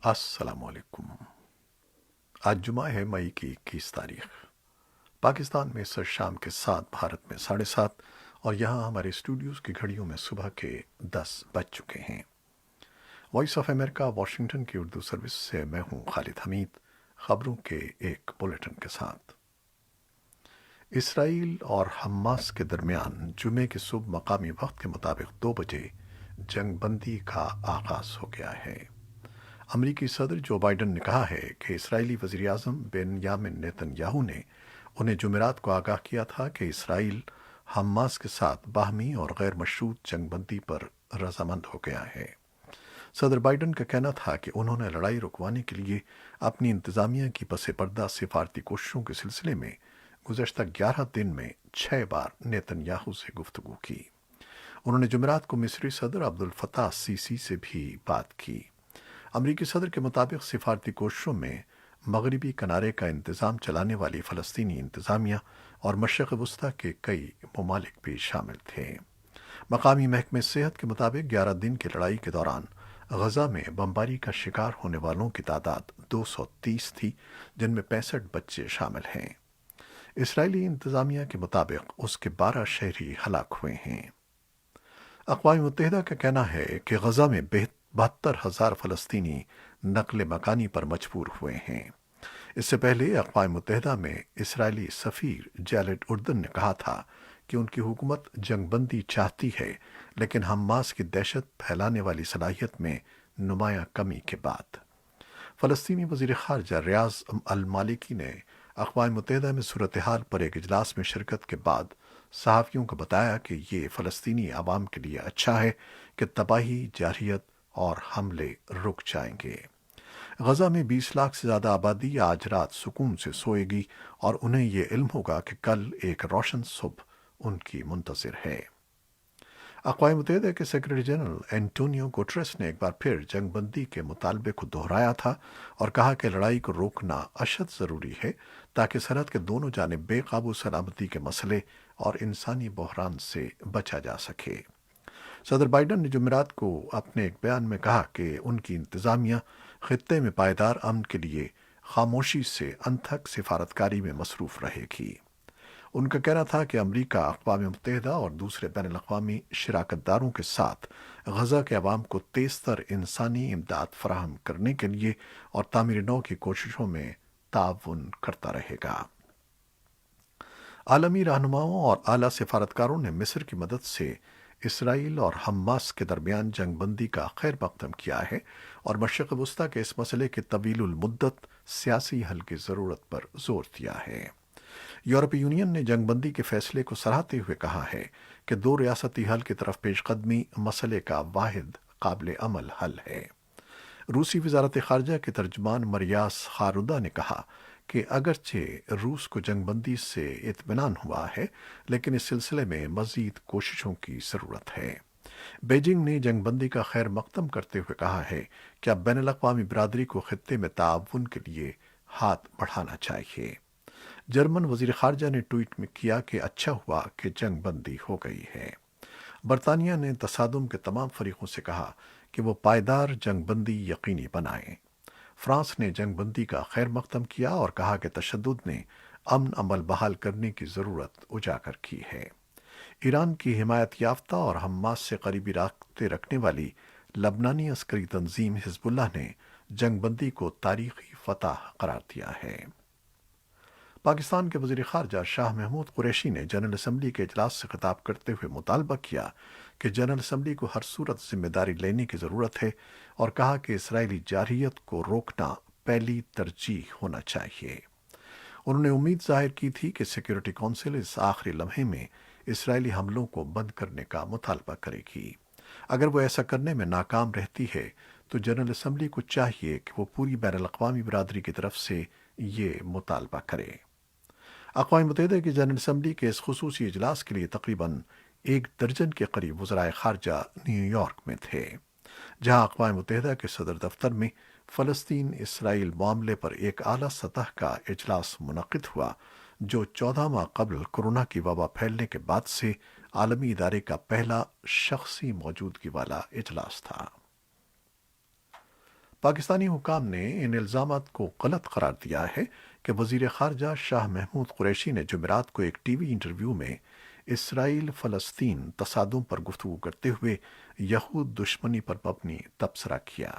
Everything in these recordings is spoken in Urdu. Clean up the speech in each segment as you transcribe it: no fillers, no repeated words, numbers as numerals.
السلام علیکم۔ آج جمعہ ہے، مئی کی 21 تاریخ۔ پاکستان میں سر شام کے 7، بھارت میں 7:30، اور یہاں ہمارے اسٹوڈیوز کی گھڑیوں میں صبح کے 10 بج چکے ہیں۔ وائس آف امریکہ واشنگٹن کی اردو سروس سے میں ہوں خالد حمید۔ خبروں کے ایک بلیٹن کے ساتھ۔ اسرائیل اور حماس کے درمیان جمعے کی صبح مقامی وقت کے مطابق 2 بجے جنگ بندی کا آغاز ہو گیا ہے۔ امریکی صدر جو بائیڈن نے کہا ہے کہ اسرائیلی وزیراعظم بنیامن نیتن یاہو نے انہیں جمعرات کو آگاہ کیا تھا کہ اسرائیل حماس کے ساتھ باہمی اور غیر مشروط جنگ بندی پر رضامند ہو گیا ہے۔ صدر بائیڈن کا کہنا تھا کہ انہوں نے لڑائی رکوانے کے لیے اپنی انتظامیہ کی پس پردہ سفارتی کوششوں کے سلسلے میں گزشتہ 11 دن میں 6 بار نیتن یاہو سے گفتگو کی۔ انہوں نے جمعرات کو مصری صدر عبد الفتاح السیسی سے بھی بات کی۔ امریکی صدر کے مطابق سفارتی کوششوں میں مغربی کنارے کا انتظام چلانے والی فلسطینی انتظامیہ اور مشرق وسطیٰ کے کئی ممالک بھی شامل تھے۔ مقامی محکمہ صحت کے مطابق 11 دن کی لڑائی کے دوران غزہ میں بمباری کا شکار ہونے والوں کی تعداد 230 تھی، جن میں 65 بچے شامل ہیں۔ اسرائیلی انتظامیہ کے مطابق اس کے 12 شہری ہلاک ہوئے ہیں۔ اقوام متحدہ کا کہنا ہے کہ غزہ میں 72,000 فلسطینی نقل مکانی پر مجبور ہوئے ہیں۔ اس سے پہلے اقوام متحدہ میں اسرائیلی سفیر جیلڈ اردن نے کہا تھا کہ ان کی حکومت جنگ بندی چاہتی ہے، لیکن حماس کی دہشت پھیلانے والی صلاحیت میں نمایاں کمی کے بعد۔ فلسطینی وزیر خارجہ ریاض المالکی نے اقوام متحدہ میں صورتحال پر ایک اجلاس میں شرکت کے بعد صحافیوں کو بتایا کہ یہ فلسطینی عوام کے لیے اچھا ہے کہ تباہی، جارحیت اور حملے رک جائیں گے۔ غزہ میں 20 لاکھ سے زیادہ آبادی آج رات سکون سے سوئے گی اور انہیں یہ علم ہوگا کہ کل ایک روشن صبح ان کی منتظر ہے۔ اقوام متحدہ کے سیکرٹری جنرل اینٹونیو گوٹریس نے ایک بار پھر جنگ بندی کے مطالبے کو دہرایا تھا اور کہا کہ لڑائی کو روکنا اشد ضروری ہے تاکہ سرحد کے دونوں جانب بے قابو سلامتی کے مسئلے اور انسانی بحران سے بچا جا سکے۔ صدر بائیڈن نے جمعرات کو اپنے ایک بیان میں کہا کہ ان کی انتظامیہ خطے میں پائیدار امن کے لیے خاموشی سے انتھک سفارتکاری میں مصروف رہے گی۔ ان کا کہنا تھا کہ امریکہ اقوام متحدہ اور دوسرے بین الاقوامی شراکت داروں کے ساتھ غزہ کے عوام کو تیز تر انسانی امداد فراہم کرنے کے لیے اور تعمیر نو کی کوششوں میں تعاون کرتا رہے گا۔ عالمی رہنماؤں اور اعلیٰ سفارتکاروں نے مصر کی مدد سے اسرائیل اور حماس کے درمیان جنگ بندی کا خیر مقدم کیا ہے اور مشرق وسطیٰ کے اس مسئلے کے طویل المدت سیاسی حل کی ضرورت پر زور دیا ہے۔ یورپی یونین نے جنگ بندی کے فیصلے کو سراہتے ہوئے کہا ہے کہ 2 ریاستی حل کی طرف پیش قدمی مسئلے کا واحد قابل عمل حل ہے۔ روسی وزارت خارجہ کے ترجمان مریاس خارودہ نے کہا کہ اگرچہ روس کو جنگ بندی سے اطمینان ہوا ہے، لیکن اس سلسلے میں مزید کوششوں کی ضرورت ہے۔ بیجنگ نے جنگ بندی کا خیر مقدم کرتے ہوئے کہا ہے کہ اب بین الاقوامی برادری کو خطے میں تعاون کے لیے ہاتھ بڑھانا چاہیے۔ جرمن وزیر خارجہ نے ٹویٹ میں کیا کہ اچھا ہوا کہ جنگ بندی ہو گئی ہے۔ برطانیہ نے تصادم کے تمام فریقوں سے کہا کہ وہ پائیدار جنگ بندی یقینی بنائیں۔ فرانس نے جنگ بندی کا خیر مقدم کیا اور کہا کہ تشدد نے امن عمل بحال کرنے کی ضرورت اجاگر کی ہے۔ ایران کی حمایت یافتہ اور حماس سے قریبی رابطے رکھنے والی لبنانی عسکری تنظیم حزب اللہ نے جنگ بندی کو تاریخی فتح قرار دیا ہے۔ پاکستان کے وزیر خارجہ شاہ محمود قریشی نے جنرل اسمبلی کے اجلاس سے خطاب کرتے ہوئے مطالبہ کیا کہ جنرل اسمبلی کو ہر صورت ذمہ داری لینے کی ضرورت ہے اور کہا کہ اسرائیلی جارحیت کو روکنا پہلی ترجیح ہونا چاہیے۔ انہوں نے امید ظاہر کی تھی کہ سیکیورٹی کونسل اس آخری لمحے میں اسرائیلی حملوں کو بند کرنے کا مطالبہ کرے گی۔ اگر وہ ایسا کرنے میں ناکام رہتی ہے تو جنرل اسمبلی کو چاہیے کہ وہ پوری بین الاقوامی برادری کی طرف سے یہ مطالبہ کرے۔ اقوام متحدہ کی جنرل اسمبلی کے اس خصوصی اجلاس کے لیے تقریباً 1 درجن کے قریب وزرائے خارجہ نیو یارک میں تھے، جہاں اقوام متحدہ کے صدر دفتر میں فلسطین اسرائیل معاملے پر ایک اعلیٰ سطح کا اجلاس منعقد ہوا، جو 14 ماہ قبل کورونا کی وبا پھیلنے کے بعد سے عالمی ادارے کا پہلا شخصی موجودگی والا اجلاس تھا۔ پاکستانی حکام نے ان الزامات کو غلط قرار دیا ہے کہ وزیر خارجہ شاہ محمود قریشی نے جمعرات کو ایک ٹی وی انٹرویو میں اسرائیل فلسطین تصادم پر گفتگو کرتے ہوئے یہود دشمنی پر مبنی تبصرہ کیا۔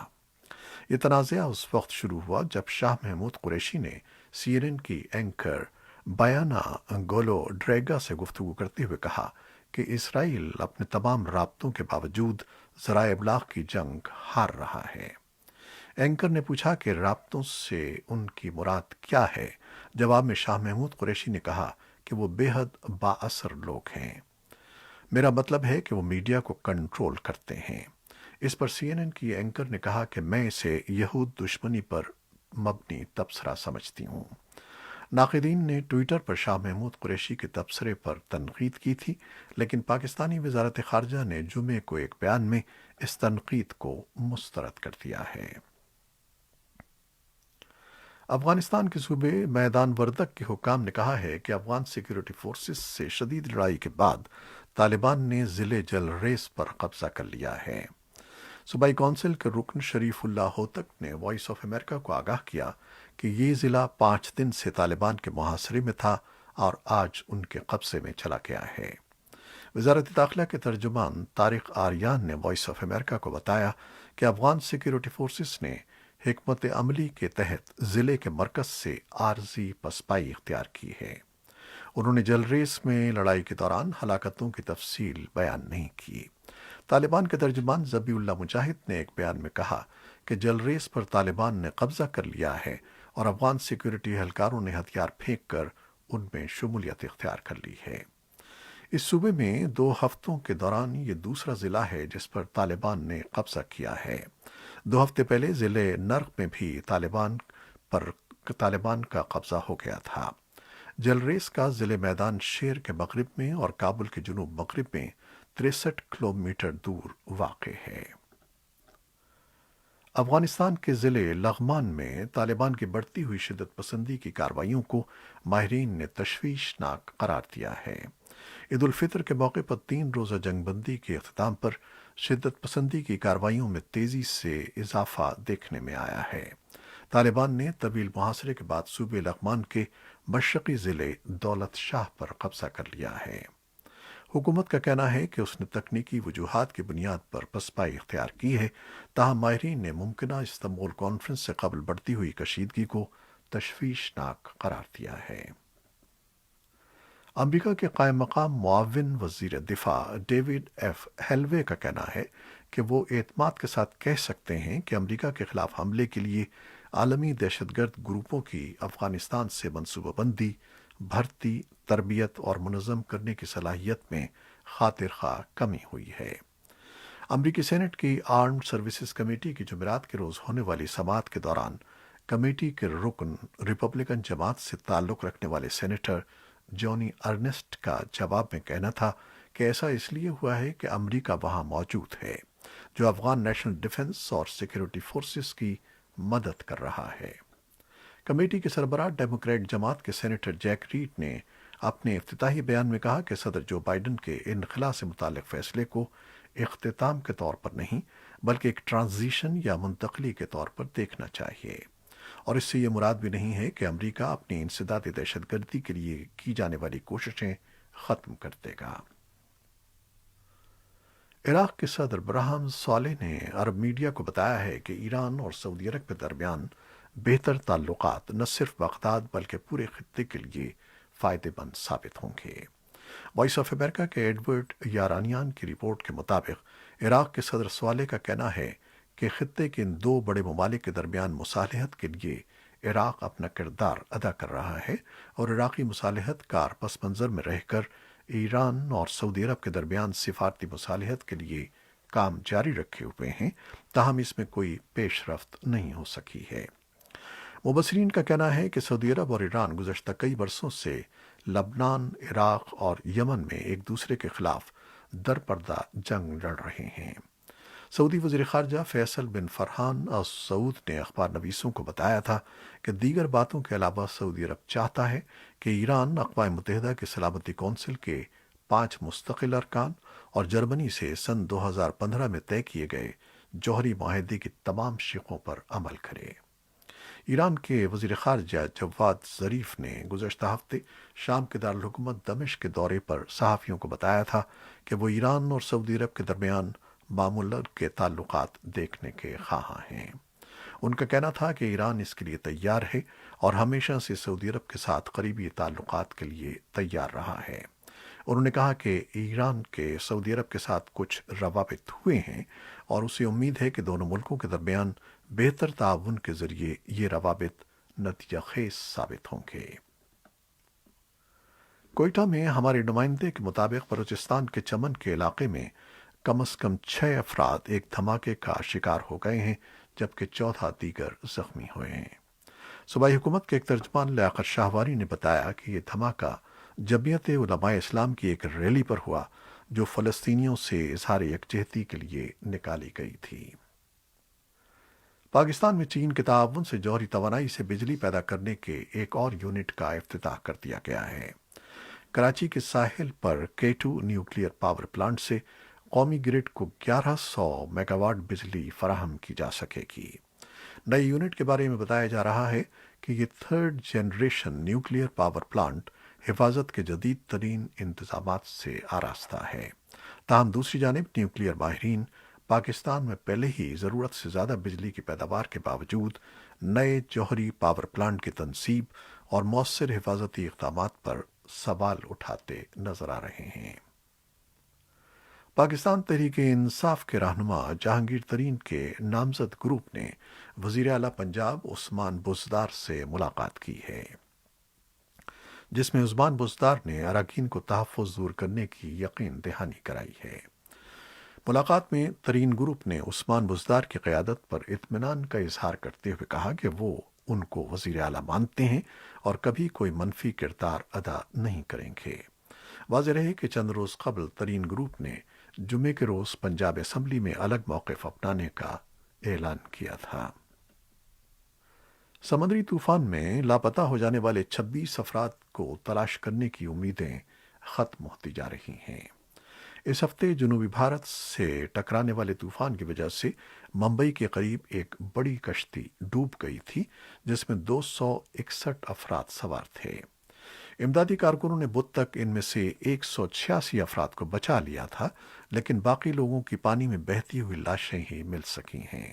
یہ تنازعہ اس وقت شروع ہوا جب شاہ محمود قریشی نے سی این این کی اینکر بیانا گولو ڈریگا سے گفتگو کرتے ہوئے کہا کہ اسرائیل اپنے تمام رابطوں کے باوجود ذرائع ابلاغ کی جنگ ہار رہا ہے۔ اینکر نے پوچھا کہ رابطوں سے ان کی مراد کیا ہے۔ جواب میں شاہ محمود قریشی نے کہا کہ وہ بے حد با اثر لوگ ہیں۔ میرا مطلب ہے کہ وہ میڈیا کو کنٹرول کرتے ہیں۔ اس پر سی این این کی اینکر نے کہا کہ میں اسے یہود دشمنی پر مبنی تبصرہ سمجھتی ہوں۔ ناقدین نے ٹوئٹر پر شاہ محمود قریشی کے تبصرے پر تنقید کی تھی، لیکن پاکستانی وزارت خارجہ نے جمعے کو ایک بیان میں اس تنقید کو مسترد کر دیا ہے۔ افغانستان کے صوبے میدان وردک کے حکام نے کہا ہے کہ افغان سیکیورٹی فورسز سے شدید لڑائی کے بعد طالبان نے ضلع جلریز پر قبضہ کر لیا ہے۔ صوبائی کونسل کے رکن شریف اللہ ہوتک نے وائس آف امریکہ کو آگاہ کیا کہ یہ ضلع 5 دن سے طالبان کے محاصرے میں تھا اور آج ان کے قبضے میں چلا گیا ہے۔ وزارت داخلہ کے ترجمان طارق آریان نے وائس آف امریکہ کو بتایا کہ افغان سیکیورٹی فورسز نے حکمت عملی کے تحت ضلع کے مرکز سے عارضی پسپائی اختیار کی ہے۔ انہوں نے جلریز میں لڑائی کے دوران ہلاکتوں کی تفصیل بیان نہیں کی۔ طالبان کے ترجمان ذبیح اللہ مجاہد نے ایک بیان میں کہا کہ جلریز پر طالبان نے قبضہ کر لیا ہے اور افغان سیکیورٹی اہلکاروں نے ہتھیار پھینک کر ان میں شمولیت اختیار کر لی ہے۔ اس صوبے میں 2 ہفتوں کے دوران یہ دوسرا ضلع ہے جس پر طالبان نے قبضہ کیا ہے۔ 2 ہفتے پہلے ضلع نرخ میں بھی طالبان کا قبضہ ہو گیا تھا۔ جلریز کا ضلع میدان شیر کے مغرب میں اور کابل کے جنوب مغرب میں 63 کلومیٹر دور واقع ہے۔ افغانستان کے ضلع لغمان میں طالبان کی بڑھتی ہوئی شدت پسندی کی کارروائیوں کو ماہرین نے تشویشناک قرار دیا ہے۔ عید الفطر کے موقع پر 3 روزہ جنگ بندی کے اختتام پر شدت پسندی کی کارروائیوں میں تیزی سے اضافہ دیکھنے میں آیا ہے۔ طالبان نے طویل محاصرے کے بعد صوبے لغمان کے مشرقی ضلع دولت شاہ پر قبضہ کر لیا ہے۔ حکومت کا کہنا ہے کہ اس نے تکنیکی وجوہات کی بنیاد پر پسپائی اختیار کی ہے، تاہم ماہرین نے ممکنہ استنبول کانفرنس سے قبل بڑھتی ہوئی کشیدگی کو تشویشناک قرار دیا ہے۔ امریکہ کے قائم مقام معاون وزیر دفاع ڈیوڈ ایف ہیلوے کا کہنا ہے کہ وہ اعتماد کے ساتھ کہہ سکتے ہیں کہ امریکہ کے خلاف حملے کے لیے عالمی دہشت گرد گروپوں کی افغانستان سے منصوبہ بندی، بھرتی، تربیت اور منظم کرنے کی صلاحیت میں خاطر خواہ کمی ہوئی ہے۔ امریکی سینٹ کی آرمڈ سروسز کمیٹی کی جمعرات کے روز ہونے والی سماعت کے دوران کمیٹی کے رکن ریپبلکن جماعت سے تعلق رکھنے والے سینیٹر جونی ارنسٹ کا جواب میں کہنا تھا کہ ایسا اس لیے ہوا ہے کہ امریکہ وہاں موجود ہے، جو افغان نیشنل ڈیفنس اور سیکیورٹی فورسز کی مدد کر رہا ہے۔ کمیٹی کے سربراہ ڈیموکریٹ جماعت کے سینیٹر جیک ریڈ نے اپنے افتتاحی بیان میں کہا کہ صدر جو بائیڈن کے انخلا سے متعلق فیصلے کو اختتام کے طور پر نہیں بلکہ ایک ٹرانزیشن یا منتقلی کے طور پر دیکھنا چاہیے، اور اس سے یہ مراد بھی نہیں ہے کہ امریکہ اپنی انسدادی دہشت گردی کے لیے کی جانے والی کوششیں ختم کر دے گا۔ عراق کے صدر برہم صالح نے عرب میڈیا کو بتایا ہے کہ ایران اور سعودی عرب کے درمیان بہتر تعلقات نہ صرف بغداد بلکہ پورے خطے کے لیے فائدہ مند ثابت ہوں گے۔ وائس آف امریکہ کے ایڈورڈ یارانیان کی رپورٹ کے مطابق عراق کے صدر صالح کا کہنا ہے کہ خطے کے ان 2 بڑے ممالک کے درمیان مصالحت کے لیے عراق اپنا کردار ادا کر رہا ہے، اور عراقی مصالحت کار پس منظر میں رہ کر ایران اور سعودی عرب کے درمیان سفارتی مصالحت کے لیے کام جاری رکھے ہوئے ہیں، تاہم اس میں کوئی پیش رفت نہیں ہو سکی ہے۔ مبصرین کا کہنا ہے کہ سعودی عرب اور ایران گزشتہ کئی برسوں سے لبنان، عراق اور یمن میں ایک دوسرے کے خلاف درپردہ جنگ لڑ رہے ہیں۔ سعودی وزیر خارجہ فیصل بن فرحان آل سعود نے اخبار نویسوں کو بتایا تھا کہ دیگر باتوں کے علاوہ سعودی عرب چاہتا ہے کہ ایران اقوام متحدہ کے سلامتی کونسل کے 5 مستقل ارکان اور جرمنی سے سن 2015 میں طے کیے گئے جوہری معاہدے کی تمام شقوں پر عمل کرے۔ ایران کے وزیر خارجہ جواد ظریف نے گزشتہ ہفتے شام کے دارالحکومت دمشق کے دورے پر صحافیوں کو بتایا تھا کہ وہ ایران اور سعودی عرب کے درمیان معمول کے تعلقات دیکھنے کے خواہاں ہیں۔ ان کا کہنا تھا کہ ایران اس کے لیے تیار ہے اور ہمیشہ سے سعودی عرب کے ساتھ قریبی تعلقات کے لیے تیار رہا ہے۔ انہوں نے کہا کہ ایران کے سعودی عرب کے ساتھ کچھ روابط ہوئے ہیں اور اسے امید ہے کہ دونوں ملکوں کے درمیان بہتر تعاون کے ذریعے یہ روابط نتیجہ خیز ثابت ہوں گے۔ کوئٹہ میں ہمارے نمائندے کے مطابق بلوچستان کے چمن کے علاقے میں کم از کم 6 افراد ایک دھماکے کا شکار ہو گئے ہیں جبکہ 14 دیگر زخمی ہوئے ہیں۔ صوبائی حکومت کے ایک ترجمان لیاقت شاہواری نے بتایا کہ یہ دھماکہ جمعیت علماء اسلام کی ایک ریلی پر ہوا جو فلسطینیوں سے اظہار یکجہتی کے لیے نکالی گئی تھی۔ پاکستان میں چین کے تعاون سے جوہری توانائی سے بجلی پیدا کرنے کے ایک اور یونٹ کا افتتاح کر دیا گیا ہے۔ کراچی کے ساحل پر K2 نیوکلیئر پاور پلانٹ سے قومی گرڈ کو 1100 میگا واٹ بجلی فراہم کی جا سکے گی۔ نئے یونٹ کے بارے میں بتایا جا رہا ہے کہ یہ 3rd generation nuclear power plant حفاظت کے جدید ترین انتظامات سے آراستہ ہے۔ تاہم دوسری جانب نیوکلیئر ماہرین پاکستان میں پہلے ہی ضرورت سے زیادہ بجلی کی پیداوار کے باوجود نئے جوہری پاور پلانٹ کی تنصیب اور مؤثر حفاظتی اقدامات پر سوال اٹھاتے نظر آ رہے ہیں۔ پاکستان تحریک انصاف کے رہنما جہانگیر ترین کے نامزد گروپ نے وزیر اعلیٰ پنجاب عثمان بزدار سے ملاقات کی ہے، جس میں عثمان بزدار نے اراکین کو تحفظ دور کرنے کی یقین دہانی کرائی ہے۔ ملاقات میں ترین گروپ نے عثمان بزدار کی قیادت پر اطمینان کا اظہار کرتے ہوئے کہا کہ وہ ان کو وزیر اعلیٰ مانتے ہیں اور کبھی کوئی منفی کردار ادا نہیں کریں گے۔ واضح رہے کہ چند روز قبل ترین گروپ نے جمعے کے روز پنجاب اسمبلی میں الگ موقف اپنانے کا اعلان کیا تھا۔ سمندری طوفان میں لاپتہ ہو جانے والے 26 افراد کو تلاش کرنے کی امیدیں ختم ہوتی جا رہی ہیں۔ اس ہفتے جنوبی بھارت سے ٹکرانے والے طوفان کی وجہ سے ممبئی کے قریب ایک بڑی کشتی ڈوب گئی تھی جس میں 261 افراد سوار تھے۔ امدادی کارکنوں نے بدھ تک ان میں سے 186 افراد کو بچا لیا تھا، لیکن باقی لوگوں کی پانی میں بہتی ہوئی لاشیں ہی مل سکی ہیں۔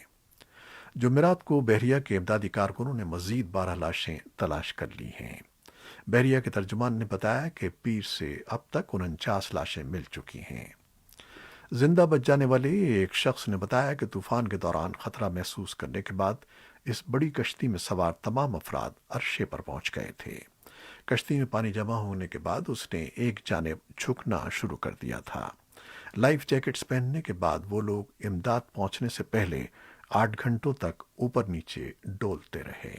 جمعرات کو بحریہ کے امدادی کارکنوں نے مزید 12 لاشیں تلاش کر لی ہیں۔ بحریہ کے ترجمان نے بتایا کہ پیر سے اب تک 49 لاشیں مل چکی ہیں۔ زندہ بچ جانے والے ایک شخص نے بتایا کہ طوفان کے دوران خطرہ محسوس کرنے کے بعد اس بڑی کشتی میں سوار تمام افراد عرشے پر پہنچ گئے تھے۔ کشتی میں پانی جمع ہونے کے بعد اس نے ایک جانب جھکنا شروع کر دیا تھا۔ لائف جیکٹس پہننے کے بعد وہ لوگ امداد پہنچنے سے پہلے 8 گھنٹوں تک اوپر نیچے ڈولتے رہے۔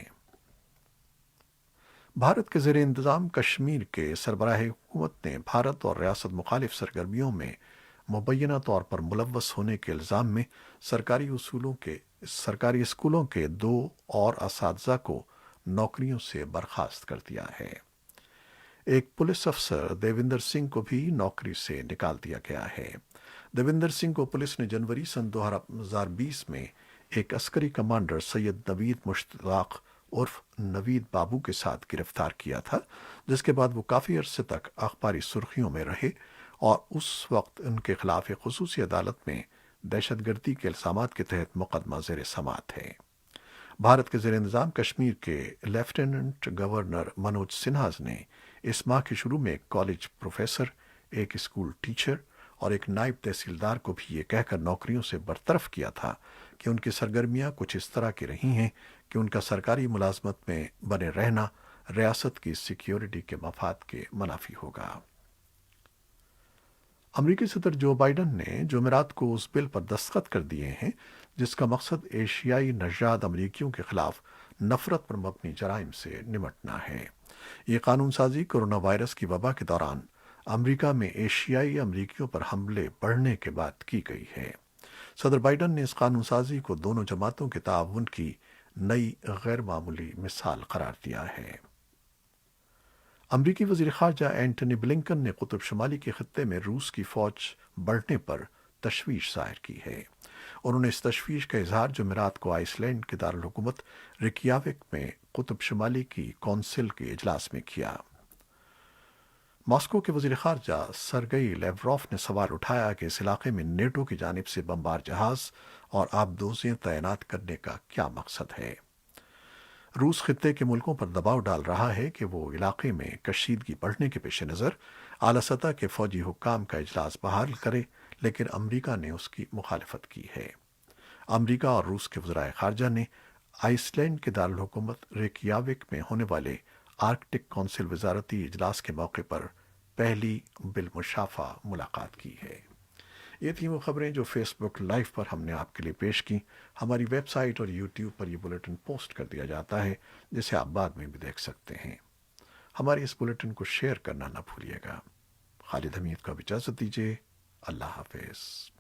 بھارت کے زیر انتظام کشمیر کے سربراہ حکومت نے بھارت اور ریاست مخالف سرگرمیوں میں مبینہ طور پر ملوث ہونے کے الزام میں سرکاری اسکولوں کے 2 اور اساتذہ کو نوکریوں سے برخاست کر دیا ہے۔ ایک پولیس افسر دیوندر سنگھ کو بھی نوکری سے نکال دیا گیا ہے۔ دیوندر سنگھ کو پولیس نے جنوری سن 2020 میں ایک عسکری کمانڈر سید نوید مشتاق عرف نوید بابو کے ساتھ گرفتار کیا تھا، جس کے بعد وہ کافی عرصے تک اخباری سرخیوں میں رہے اور اس وقت ان کے خلاف ایک خصوصی عدالت میں دہشت گردی کے الزامات کے تحت مقدمہ زیر سماعت ہے۔ بھارت کے زیر انتظام کشمیر کے لیفٹیننٹ گورنر منوج سنہا نے اس ماہ کے شروع میں ایک کالج پروفیسر، ایک اسکول ٹیچر اور ایک نائب تحصیلدار کو بھی یہ کہہ کر نوکریوں سے برطرف کیا تھا کہ ان کی سرگرمیاں کچھ اس طرح کی رہی ہیں کہ ان کا سرکاری ملازمت میں بنے رہنا ریاست کی سیکیورٹی کے مفاد کے منافی ہوگا۔ امریکی صدر جو بائیڈن نے جمعرات کو اس بل پر دستخط کر دیے ہیں جس کا مقصد ایشیائی نژاد امریکیوں کے خلاف نفرت پر مبنی جرائم سے نمٹنا ہے۔ یہ قانون سازی کورونا وائرس کی وبا کے دوران امریکہ میں ایشیائی امریکیوں پر حملے بڑھنے کے بعد کی گئی ہے۔ صدر بائیڈن نے اس قانون سازی کو دونوں جماعتوں کے تعاون کی نئی غیر معمولی مثال قرار دیا ہے۔ امریکی وزیر خارجہ اینٹنی بلنکن نے قطب شمالی کے خطے میں روس کی فوج بڑھنے پر تشویش ظاہر کی ہے۔ انہوں نے اس تشویش کا اظہار جمعرات کو آئس لینڈ کے دارالحکومت ریکیاوک میں قطب شمالی کی کونسل کے اجلاس میں کیا۔ ماسکو کے وزیر خارجہ سرگئی لیوروف نے سوال اٹھایا کہ اس علاقے میں نیٹو کی جانب سے بمبار جہاز اور آبدوزیں تعینات کرنے کا کیا مقصد ہے۔ روس خطے کے ملکوں پر دباؤ ڈال رہا ہے کہ وہ علاقے میں کشیدگی بڑھنے کے پیش نظر اعلی سطح کے فوجی حکام کا اجلاس بحال کرے، لیکن امریکہ نے اس کی مخالفت کی ہے۔ امریکہ اور روس کے وزرائے خارجہ نے آئس لینڈ کے دارالحکومت ریکیاوک میں ہونے والے آرکٹک کونسل وزارتی اجلاس کے موقع پر پہلی بالمشافہ ملاقات کی ہے۔ یہ تھیں وہ خبریں جو فیس بک لائیو پر ہم نے آپ کے لیے پیش کی۔ ہماری ویب سائٹ اور یوٹیوب پر یہ بلیٹن پوسٹ کر دیا جاتا ہے، جسے آپ بعد میں بھی دیکھ سکتے ہیں۔ ہماری اس بلیٹن کو شیئر کرنا نہ بھولیے گا۔ خالد حمید کو اب اجازت دیجیے۔ اللہ حافظ۔